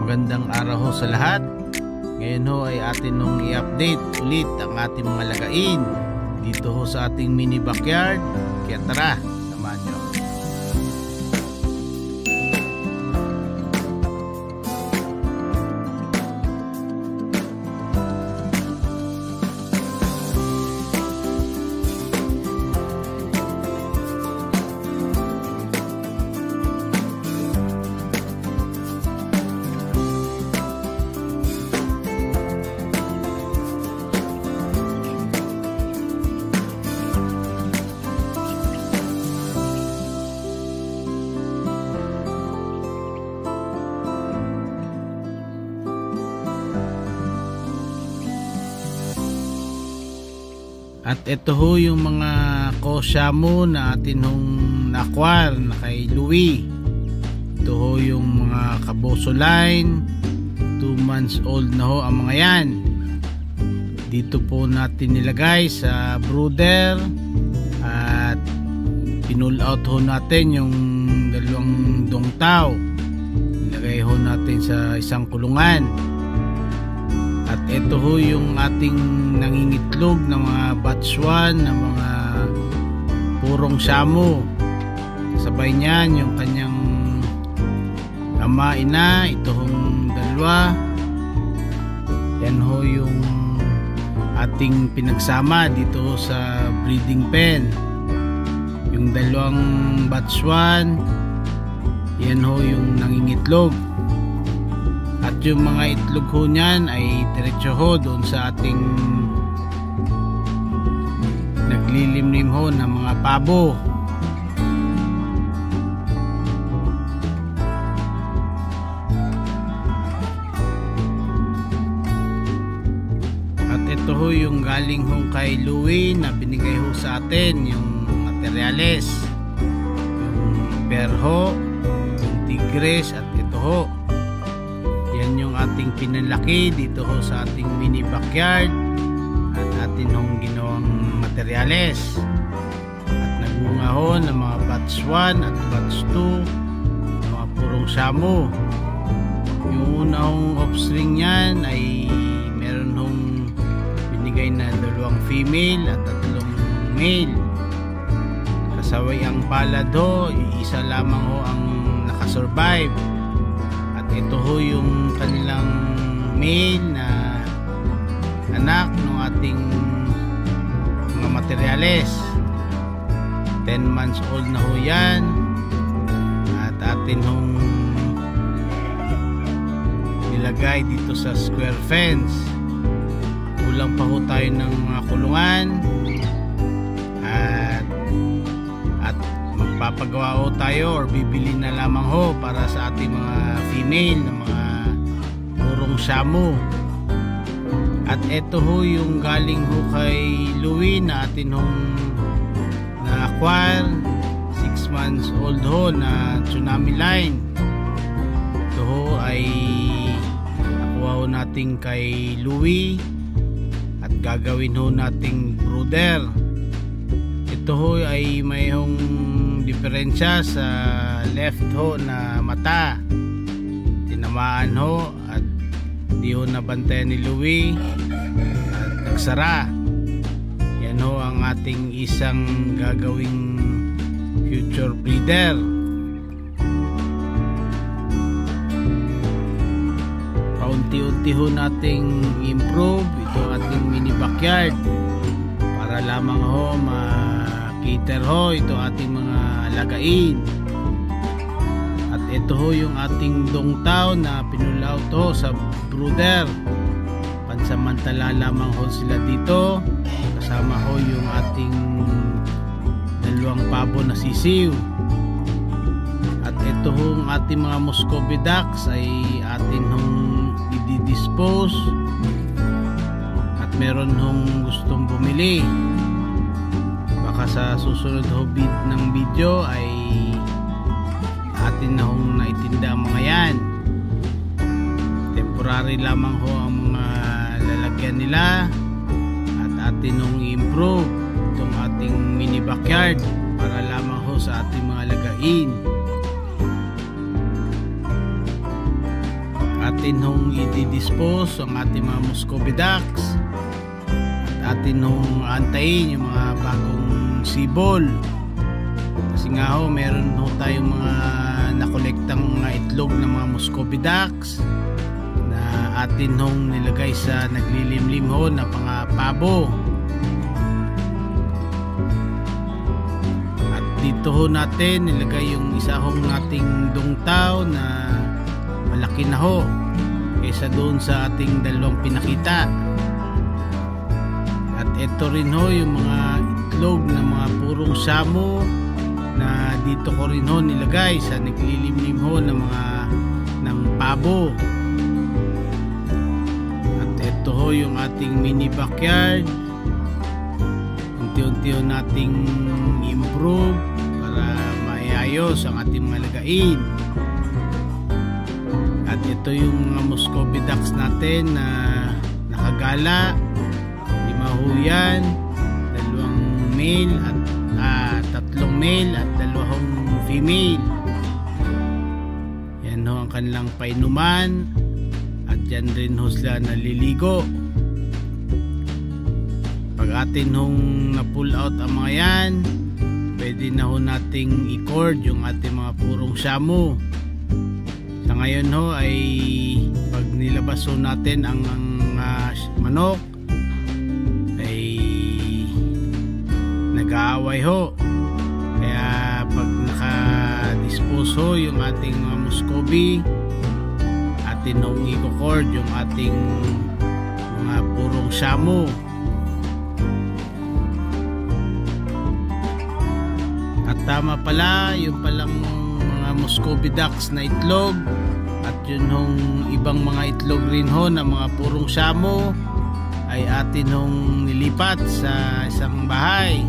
Magandang araw ho sa lahat. Ngayon ho ay atin nung i-update ulit ang ating mga lagain dito ho sa ating mini backyard. Kaya tara, samahan nyo. At ito ho yung mga kosyamo na atin hong na-acquire na kay Louie. Ito ho yung mga kaboso line, 2 months old na ho ang mga yan. Dito po natin nilagay sa brooder at pinull out ho natin yung dalawang dongtaw. Nilagay ho natin sa isang kulungan. At ito ho yung ating nangingitlog ng mga batch 1 ng mga purong shamu. Sabay niyan yung kanyang ama, ina, ito hong dalawa. Yan ho yung ating pinagsama dito ho sa breeding pen. Yung dalawang batch 1, yan ho yung nangingitlog. At yung mga itlog ho niyan ay diretso ho doon sa ating naglilimlim ho ng mga pabo. At ito ho yung galing ho kay Louie na binigay ho sa atin, yung materyales, yung bear ho, yung tigres, at ito ho. Yan yung ating pinalaki dito ho sa ating mini backyard at atin hong ginawang materyales. At nagbunga ho ng mga batch 1 at batch 2, mga purong shamu. Yung una hong offspring yan ay meron hong binigay na 2 female at 3 male. Kasaway ang palad ho, isa lamang ho ang nakasurvive. Ito ho yung kanilang male na anak ng ating mga materyales. 10 months old na ho yan. At atin hong nilagay dito sa square fence. Kulang pa ho tayo ng mga kulungan. At magpapagawa ho tayo or bibili na lamang ho para sa ating mga female na mga purong shamu. At eto ho yung galing ho kay Louie na atin hong na-acquire, 6 months old ho na tsunami line. Ito ho ay nakuha ho natin kay Louie at gagawin ho nating brooder. Ito ho ay mayroong diferensya sa left ho na mata. Tinamaan ho at di ho nabantayan ni Louie at nagsara. Yan ho ang ating isang gagawing future breeder. Paunti-unti ho nating improve ito ating mini backyard para lamang ho cater ho ito ating mga alagain. At ito ho yung ating dongtaw na pinulaw to sa brooder. Pansamantala lamang ho sila dito, kasama ho yung ating 2 pabo na sisiw. At ito ho yung ating mga Muscovy ducks ay atin hong i-dispose at meron hong gustong bumili. Sa susunod ho ng video ay atin na hong naitinda ang mga yan. Temporary lamang ho ang mga lalagyan nila at atin hong i-improve itong ating mini backyard para lamang ho sa ating mga lagain. At atin hong i-dispose ang ating mga Muscovy ducks at atin hong antayin yung mga bagong sibol, kasi nga ho meron ho tayong mga nakolektang mga itlog ng mga Muscovy ducks na atin hong nilagay sa naglilimlim ho na mga pabo. At dito ho natin nilagay yung isa hong nating dungtaw na malaki na ho kaysa doon sa ating dalawang pinakita. At ito rin ho yung mga itlog na mga purong Shamu na dito ko rin ho nilagay sa naglilimlim ho ng mga ng pabo. At ito ho yung ating mini backyard, unti-unti ho nating improve para maayos ang ating mga lagain. At ito yung mga Muscovy ducks natin na nakagala, 5 ho yan, 2 male at 3 male at 2 female. Yan ho ang kanilang painuman at yan rin ho sila naliligo. Pag atin hong na-pull out ang mga yan, pwede na ho nating i-cord yung ating mga purong Shamu. Sa ngayon ho ay pag nilabas ho natin ang manok ay nag-aaway ho. Kaya pag naka-dispose ho yung ating mga Muscovy, atin hong i-cord yung ating mga purong Shamu. At tama pala yung palang mga Muscovy ducks na itlog at yun hong ibang mga itlog rin ho na mga purong Shamu ay atin hong nilipat sa isang bahay.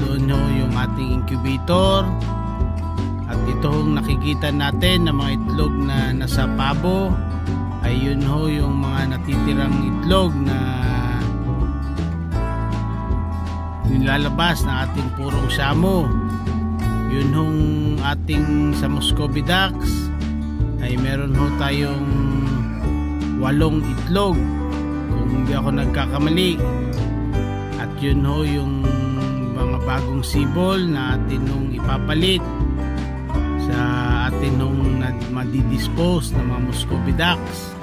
Doon ho yung ating incubator at ito hong nakikita natin na mga itlog na nasa pabo ay yun ho yung mga natitirang itlog na nilalabas ng ating purong Shamu. Yun hong ating sa Muscovy ducks ay meron ho tayong 8 itlog kung hindi ako nagkakamali, at yun ho yung mga bagong sibol na atin nung ipapalit sa atin nung madidispose ng mga Muscovy ducks.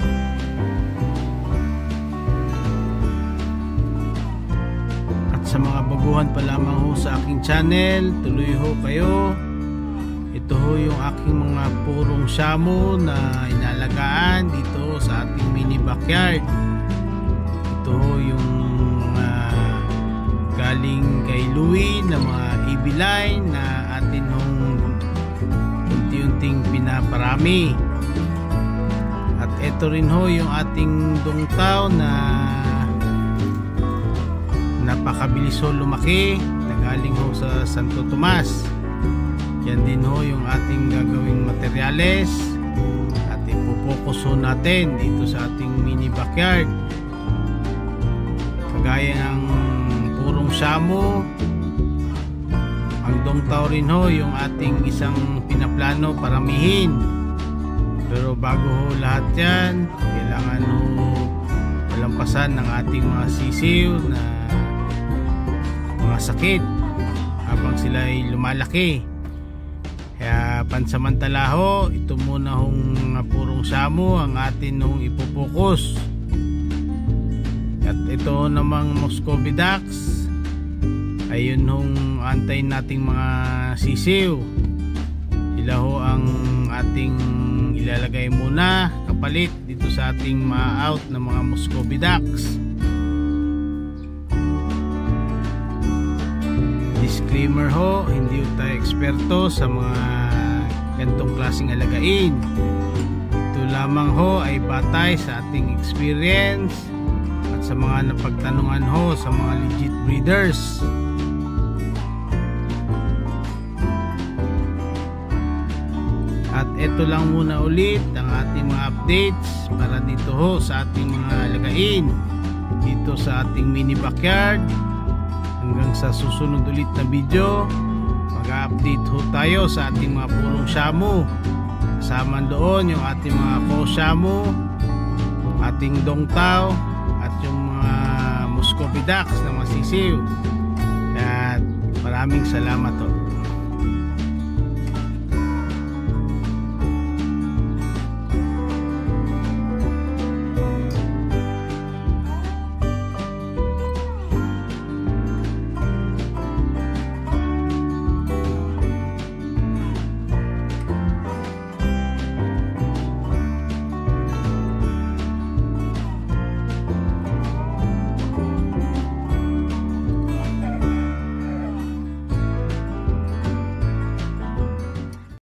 At sa mga baguhan pa lamang ho sa aking channel, tuloy ho kayo. Ito ho yung aking mga purong Shamu na inalagaan dito sa ating mini backyard. Ito ho yung galing kay Louie na mga EB line na atin hong unti-unting pinaparami. At ito rin ho yung ating dungtaw na napakabilis ho lumaki na galing ho sa Santo Tomas. Yan din ho yung ating gagawing materyales at ipopokus ho natin dito sa ating mini backyard. Kagaya ng purong Shamu, ang dungtaw rin ho yung ating isang pinaplano paramihin. Pero bago ho lahat yan, kailangan ho malampasan ng ating mga sisiw na mga sakit habang sila ay lumalaki. Kaya pansamantala ho, ito muna hong mga purong Shamu ang atin hong ipopokus. At ito namang Muscovy ducks ay yun hong antayin nating mga sisiw. Sila ho ang ating ilalagay muna kapalit dito sa ating ma-out na mga Muscovy ducks. Disclaimer ho, hindi tayo eksperto sa mga ganitong klaseng alagain. Ito lamang ho ay batay sa ating experience at sa mga napagtanungan ho sa mga legit breeders. At ito lang muna ulit ang ating mga updates para dito ho sa ating mga alagain dito sa ating mini backyard. Hanggang sa susunod ulit na video, mag-update ho tayo sa ating mga purong Shamu kasama doon yung ating mga Koshamu, ating Dongtao, at yung mga Muscovy Ducks na masisiw. At maraming salamat to.